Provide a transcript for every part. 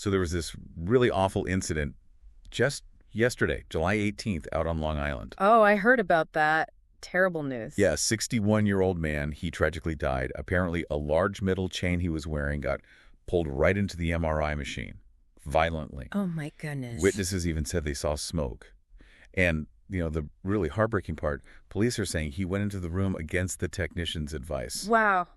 So there was this really awful incident just yesterday, July 18th, out on Long Island. Oh, I heard about that. Terrible news. Yeah, a 61-year-old man, he tragically died. Apparently, a large metal chain he was wearing got pulled right into the MRI machine, violently. Oh, my goodness. Witnesses even said they saw smoke. And, the really heartbreaking part, police are saying he went into the room against the technician's advice. Wow.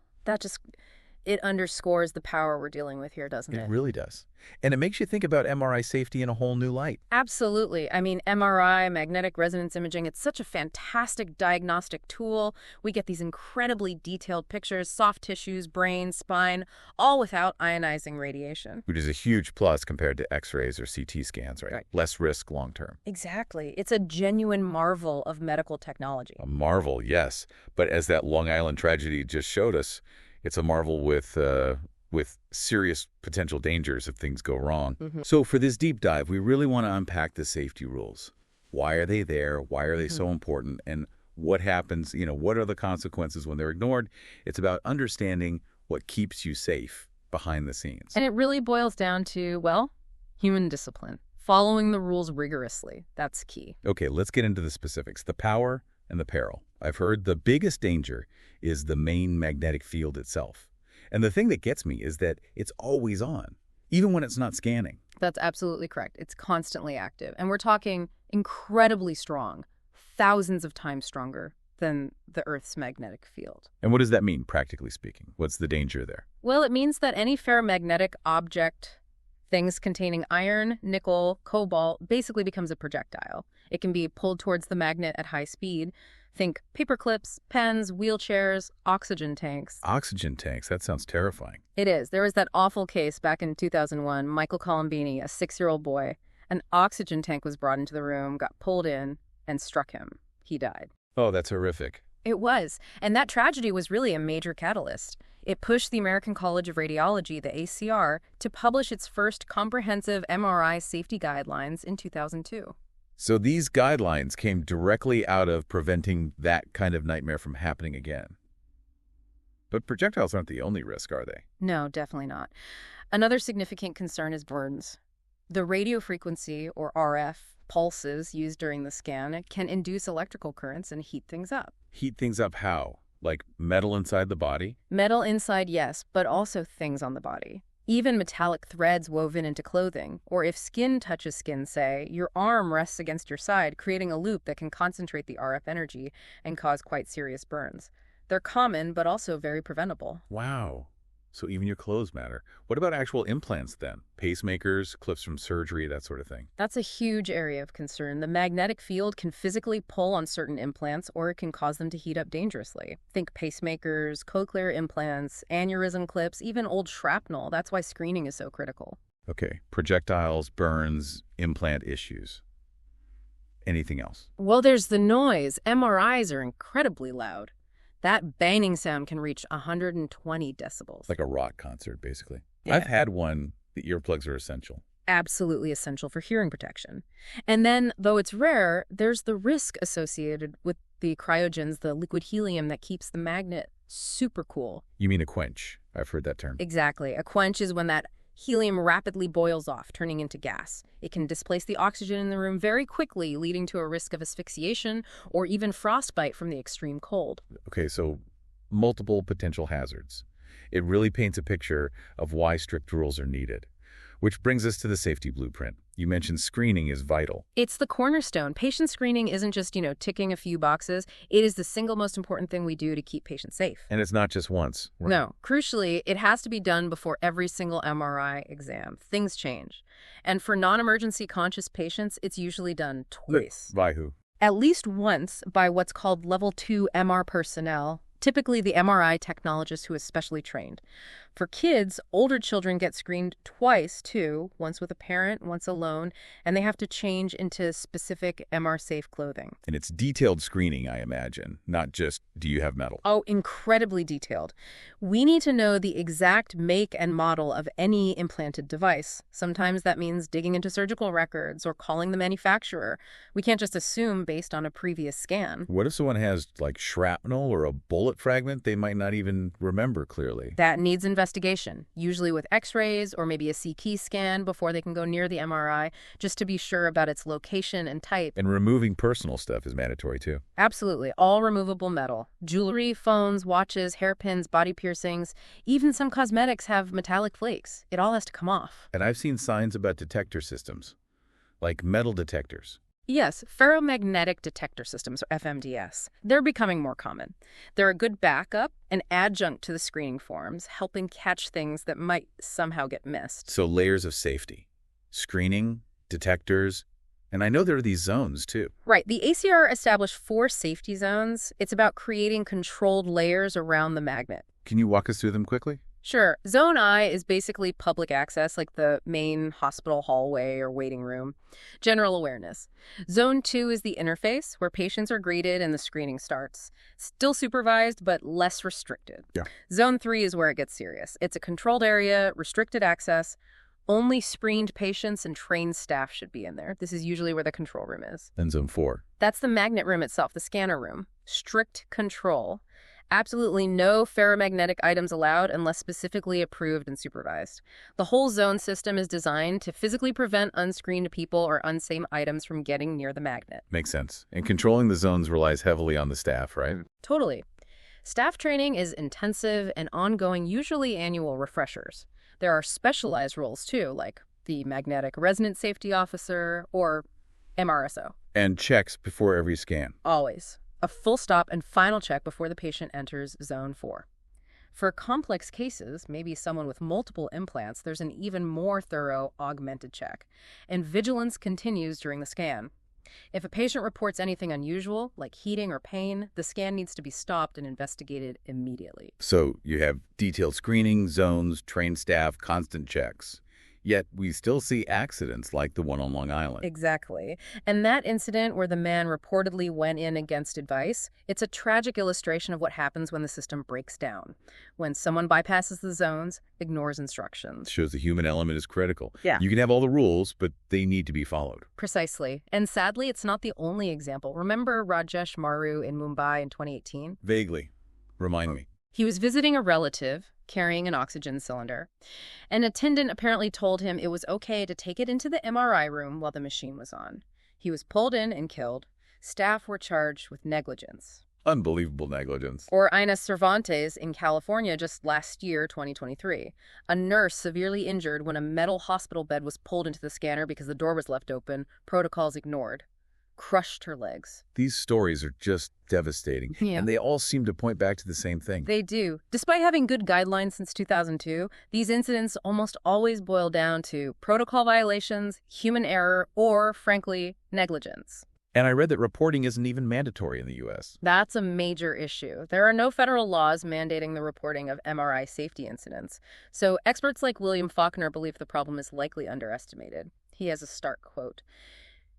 It underscores the power we're dealing with here, doesn't it? It really does. And it makes you think about MRI safety in a whole new light. Absolutely. I mean, MRI, magnetic resonance imaging, it's such a fantastic diagnostic tool. We get these incredibly detailed pictures, soft tissues, brain, spine, all without ionizing radiation. Which is a huge plus compared to X-rays or CT scans, right? Less risk long term. Exactly. It's a genuine marvel of medical technology. A marvel, yes. But as that Long Island tragedy just showed us, it's a marvel with serious potential dangers if things go wrong. So for this deep dive, we really want to unpack the safety rules. Why are they there? Why are they so important? And what happens, what are the consequences when they're ignored? It's about understanding what keeps you safe behind the scenes. And it really boils down to, human discipline. Following the rules rigorously. That's key. Okay, let's get into the specifics. The power and the peril. I've heard the biggest danger is the main magnetic field itself. And the thing that gets me is that it's always on, even when it's not scanning. That's absolutely correct. It's constantly active. And we're talking incredibly strong, thousands of times stronger than the Earth's magnetic field. And what does that mean, practically speaking? What's the danger there? Well, it means that any ferromagnetic object, things containing iron, nickel, cobalt, basically becomes a projectile. It can be pulled towards the magnet at high speed. Think paper clips, pens, wheelchairs, oxygen tanks. Oxygen tanks? That sounds terrifying. It is. There was that awful case back in 2001, Michael Colombini, a 6-year-old boy. An oxygen tank was brought into the room, got pulled in, and struck him. He died. Oh, that's horrific. It was. And that tragedy was really a major catalyst. It pushed the American College of Radiology, the ACR, to publish its first comprehensive MRI safety guidelines in 2002. So these guidelines came directly out of preventing that kind of nightmare from happening again. But projectiles aren't the only risk, are they? No, definitely not. Another significant concern is burns. The radiofrequency, or RF, pulses used during the scan can induce electrical currents and heat things up. Heat things up how? Like metal inside the body? Metal inside, yes, but also things on the body. Even metallic threads woven into clothing, or if skin touches skin, say, your arm rests against your side, creating a loop that can concentrate the RF energy and cause quite serious burns. They're common, but also very preventable. Wow. So even your clothes matter. What about actual implants then? Pacemakers, clips from surgery, that sort of thing? That's a huge area of concern. The magnetic field can physically pull on certain implants, or it can cause them to heat up dangerously. Think pacemakers, cochlear implants, aneurysm clips, even old shrapnel. That's why screening is so critical. Okay, projectiles, burns, implant issues. Anything else? Well, there's the noise. MRIs are incredibly loud. That banging sound can reach 120 decibels. Like a rock concert, basically. Yeah. I've had one. The earplugs are essential. Absolutely essential for hearing protection. And then, though it's rare, there's the risk associated with the cryogens, the liquid helium that keeps the magnet super cool. You mean a quench? I've heard that term. Exactly. A quench is when that helium rapidly boils off, turning into gas. It can displace the oxygen in the room very quickly, leading to a risk of asphyxiation or even frostbite from the extreme cold. Okay, so multiple potential hazards. It really paints a picture of why strict rules are needed. Which brings us to the safety blueprint. You mentioned screening is vital. It's the cornerstone. Patient screening isn't just, ticking a few boxes. It is the single most important thing we do to keep patients safe. And it's not just once. Right? No. Crucially, it has to be done before every single MRI exam. Things change. And for non-emergency conscious patients, it's usually done twice. By who? At least once by what's called level 2 MR personnel, typically the MRI technologist who is specially trained. For kids, older children get screened twice, too, once with a parent, once alone, and they have to change into specific MR-safe clothing. And it's detailed screening, I imagine, not just, do you have metal? Oh, incredibly detailed. We need to know the exact make and model of any implanted device. Sometimes that means digging into surgical records or calling the manufacturer. We can't just assume based on a previous scan. What if someone has, like, shrapnel or a bullet fragment they might not even remember clearly? That needs investigation. investigation, usually with x-rays or maybe a CT scan before they can go near the MRI, just to be sure about its location and type. And removing personal stuff is mandatory, too. Absolutely. All removable metal. Jewelry, phones, watches, hairpins, body piercings, even some cosmetics have metallic flakes. It all has to come off. And I've seen signs about detector systems, like metal detectors. Yes, ferromagnetic detector systems, or FMDS. They're becoming more common. They're a good backup, an adjunct to the screening forms, helping catch things that might somehow get missed. So layers of safety. Screening, detectors, and I know there are these zones, too. Right. The ACR established 4 safety zones. It's about creating controlled layers around the magnet. Can you walk us through them quickly? Sure. Zone I is basically public access, like the main hospital hallway or waiting room. General awareness. Zone 2 is the interface, where patients are greeted and the screening starts. Still supervised, but less restricted. Yeah. Zone 3 is where it gets serious. It's a controlled area, restricted access. Only screened patients and trained staff should be in there. This is usually where the control room is. Then Zone 4. That's the magnet room itself, the scanner room. Strict control. Absolutely no ferromagnetic items allowed unless specifically approved and supervised. The whole zone system is designed to physically prevent unscreened people or unsafe items from getting near the magnet. Makes sense. And controlling the zones relies heavily on the staff, right? Totally. Staff training is intensive and ongoing, usually annual refreshers. There are specialized roles, too, like the magnetic resonance safety officer or MRSO. And checks before every scan. Always. A full stop and final check before the patient enters Zone 4. For complex cases, maybe someone with multiple implants, there's an even more thorough augmented check. And vigilance continues during the scan. If a patient reports anything unusual, like heating or pain, the scan needs to be stopped and investigated immediately. So you have detailed screening, zones, trained staff, constant checks. Yet we still see accidents like the one on Long Island. Exactly. And that incident where the man reportedly went in against advice, it's a tragic illustration of what happens when the system breaks down. When someone bypasses the zones, ignores instructions. Shows the human element is critical. Yeah. You can have all the rules, but they need to be followed. Precisely. And sadly, it's not the only example. Remember Rajesh Maru in Mumbai in 2018? Vaguely. Remind me. He was visiting a relative carrying an oxygen cylinder. An attendant apparently told him it was okay to take it into the MRI room while the machine was on. He was pulled in and killed. Staff were charged with negligence. Unbelievable negligence. Or Ina Cervantes in California just last year, 2023. A nurse severely injured when a metal hospital bed was pulled into the scanner because the door was left open, protocols ignored. Crushed her legs. These stories are just devastating, and they all seem to point back to the same thing. They do. Despite having good guidelines since 2002, these incidents almost always boil down to protocol violations, human error, or, frankly, negligence. And I read that reporting isn't even mandatory in the U.S. That's a major issue. There are no federal laws mandating the reporting of MRI safety incidents. So experts like William Faulkner believe the problem is likely underestimated. He has a stark quote.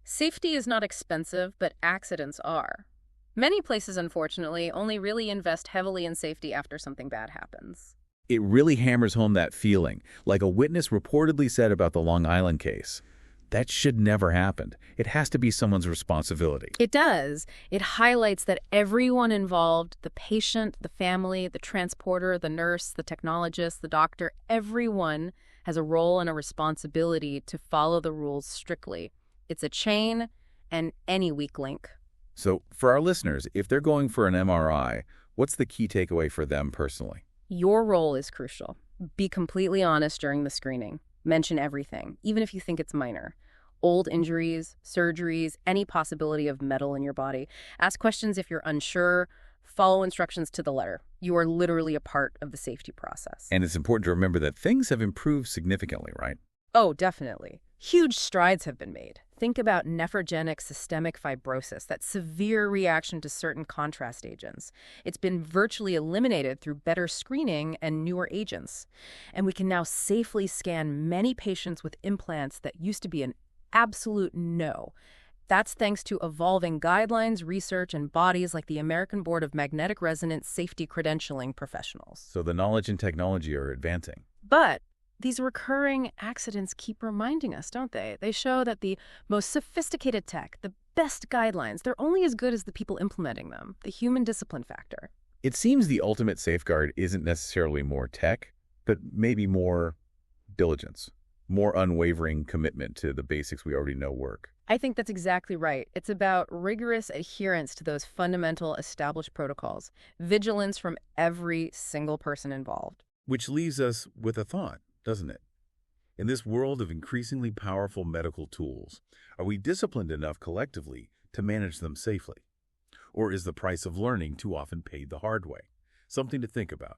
Safety is not expensive, but accidents are. Many places, unfortunately, only really invest heavily in safety after something bad happens. It really hammers home that feeling, like a witness reportedly said about the Long Island case. That should never happen. It has to be someone's responsibility. It does. It highlights that everyone involved, the patient, the family, the transporter, the nurse, the technologist, the doctor, everyone has a role and a responsibility to follow the rules strictly. It's a chain and any weak link. So for our listeners, if they're going for an MRI, what's the key takeaway for them personally? Your role is crucial. Be completely honest during the screening. Mention everything, even if you think it's minor. Old injuries, surgeries, any possibility of metal in your body. Ask questions if you're unsure. Follow instructions to the letter. You are literally a part of the safety process. And it's important to remember that things have improved significantly, right? Oh, definitely. Huge strides have been made. Think about nephrogenic systemic fibrosis, that severe reaction to certain contrast agents. It's been virtually eliminated through better screening and newer agents. And we can now safely scan many patients with implants that used to be an absolute no. That's thanks to evolving guidelines, research, and bodies like the American Board of Magnetic Resonance Safety Credentialing Professionals. So the knowledge and technology are advancing. But these recurring accidents keep reminding us, don't they? They show that the most sophisticated tech, the best guidelines, they're only as good as the people implementing them, the human discipline factor. It seems the ultimate safeguard isn't necessarily more tech, but maybe more diligence, more unwavering commitment to the basics we already know work. I think that's exactly right. It's about rigorous adherence to those fundamental established protocols, vigilance from every single person involved. Which leaves us with a thought, doesn't it? In this world of increasingly powerful medical tools, are we disciplined enough collectively to manage them safely? Or is the price of learning too often paid the hard way? Something to think about.